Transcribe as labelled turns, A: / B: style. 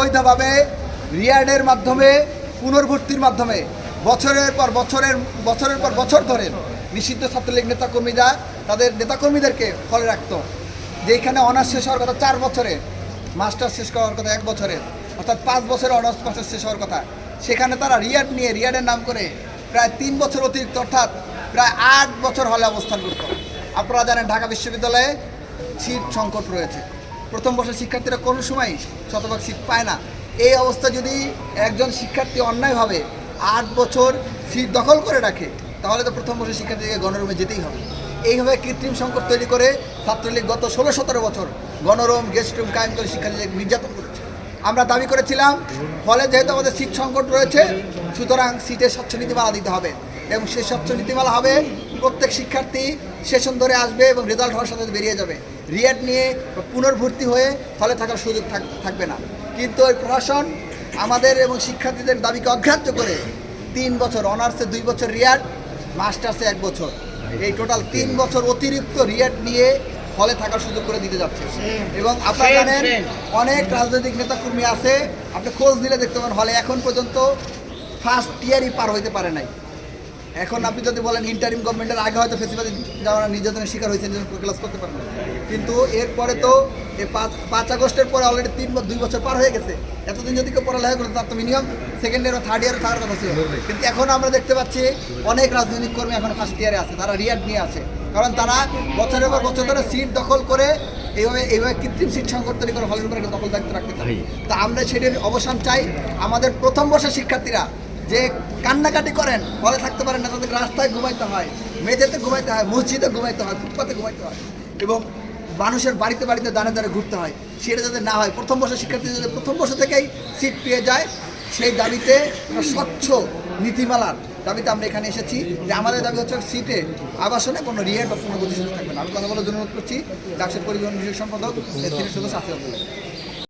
A: অবৈধভাবে রিয়ার্ডের মাধ্যমে পুনর্ভর্তির মাধ্যমে বছরের পর বছর ধরে নিষিদ্ধ ছাত্রলীগ নেতাকর্মীরা তাদের নেতাকর্মীদেরকে ফলে রাখতো। যেখানে অনার্স শেষ হওয়ার কথা 4 বছরে, মাস্টার্স শেষ করার কথা 1 বছরে, অর্থাৎ 5 বছরে অনার্স মাস্টার্স শেষ হওয়ার কথা, সেখানে তারা রিয়ার্ডের নাম করে প্রায় 3 বছর অতিরিক্ত অর্থাৎ প্রায় 8 বছর হলে অবস্থান করত। আপনারা জানেন ঢাকা বিশ্ববিদ্যালয়ে সিট সংকট রয়েছে। প্রথম বর্ষের শিক্ষার্থীরা কোনো সময় শতভাগ সিট পায় না। এই অবস্থা যদি একজন শিক্ষার্থী অন্যায়ভাবে 8 বছর সিট দখল করে রাখে, তাহলে তো প্রথম বর্ষের শিক্ষার্থীকে গণরুমে যেতেই হবে। এইভাবে কৃত্রিম সংকট তৈরি করে ছাত্রলীগ গত 16-17 বছর গণরুম গেস্ট রুম কায়েম করে শিক্ষার্থীদের নির্যাতন করেছে। আমরা দাবি করেছিলাম ফলে যেহেতু আমাদের সিট সংকট রয়েছে, সুতরাং সিটের স্বচ্ছ নীতিমালা দিতে হবে এবং সেই স্বচ্ছ নীতিমালা হবে প্রত্যেক শিক্ষার্থী সেশন ধরে আসবে এবং রেজাল্ট হওয়ার সাথে বেরিয়ে যাবে। রিয়াড নিয়ে পুনর্ভর্তি হয়ে ফলে থাকার সুযোগ থাকবে না। কিন্তু ওই প্রশাসন আমাদের এবং শিক্ষার্থীদের দাবিকে অগ্রাহ্য করে 3 বছর অনার্সে 2 বছর রিয়াড, মাস্টার্সে 1 বছর, এই টোটাল 3 বছর অতিরিক্ত রিয়াড নিয়ে হলে থাকার সুযোগ করে দিতে যাচ্ছে। এবং আপনারা জানেন অনেক রাজনৈতিক নেতাকর্মী আছে, আপনি খোঁজ দিলে দেখতে পাবেন হলে এখন পর্যন্ত ফার্স্ট ইয়ারই পার হইতে পারে নাই। এখন আপনি যদি বলেন ইন্টারিম গভর্নমেন্টের আগে হয়তো ফেসিবাদী যারা নির্যাতনের শিকার হয়েছেন ক্লাস করতে পারেন না, কিন্তু এরপরে তো এই 5 আগস্টের পরে অলরেডি 2 বছর পার হয়ে গেছে। এতদিন যদি কেউ পড়ালেখা করতো তার তো মিনিমাম সেকেন্ড ইয়ার বা থার্ড ইয়ারে থাকার কথা ছিল। কিন্তু এখন আমরা দেখতে পাচ্ছি অনেক রাজনৈতিক কর্মী এখন ফার্স্ট ইয়ারে আছে, তারা রিয়াড নিয়ে আছে, কারণ তারা বছরের পর বছর ধরে সিট দখল করে এইভাবে কৃত্রিম সিট সংকট তৈরি করে হলের উপরে দখল দায়িত্ব রাখতে চাই। তা আমরা সেটির অবসান চাই। আমাদের প্রথম বর্ষের শিক্ষার্থীরা যে কান্নাকাটি করেন, হলে থাকতে পারেন না, তাদের রাস্তায় ঘুমাইতে হয়, মেঝেতে ঘুমাইতে হয়, মসজিদে ঘুমাইতে হয়, ফুটপাতে ঘুমাইতে হয় এবং মানুষের বাড়িতে দাঁড়ে দাঁড়ে ঘুরতে হয়, সেটা যাতে না হয়। প্রথম বর্ষের শিক্ষার্থী যাতে প্রথম বর্ষ থেকেই সিট পেয়ে যায়, সেই দাবিতে স্বচ্ছ নীতিমালার দাবিতে আমরা এখানে এসেছি। যে আমাদের দাবি হচ্ছে সিটে আবাসনে কোনো রিয়ার্ড বা পুনর্গতি সুযোগ থাকবে না। আমি কথা বলার জন্য অনুরোধ করছি ডাকসুর পরিবহন বিষয়ক সম্পাদক সিটের সদস্য আসিফ আব্দুল্লাহ।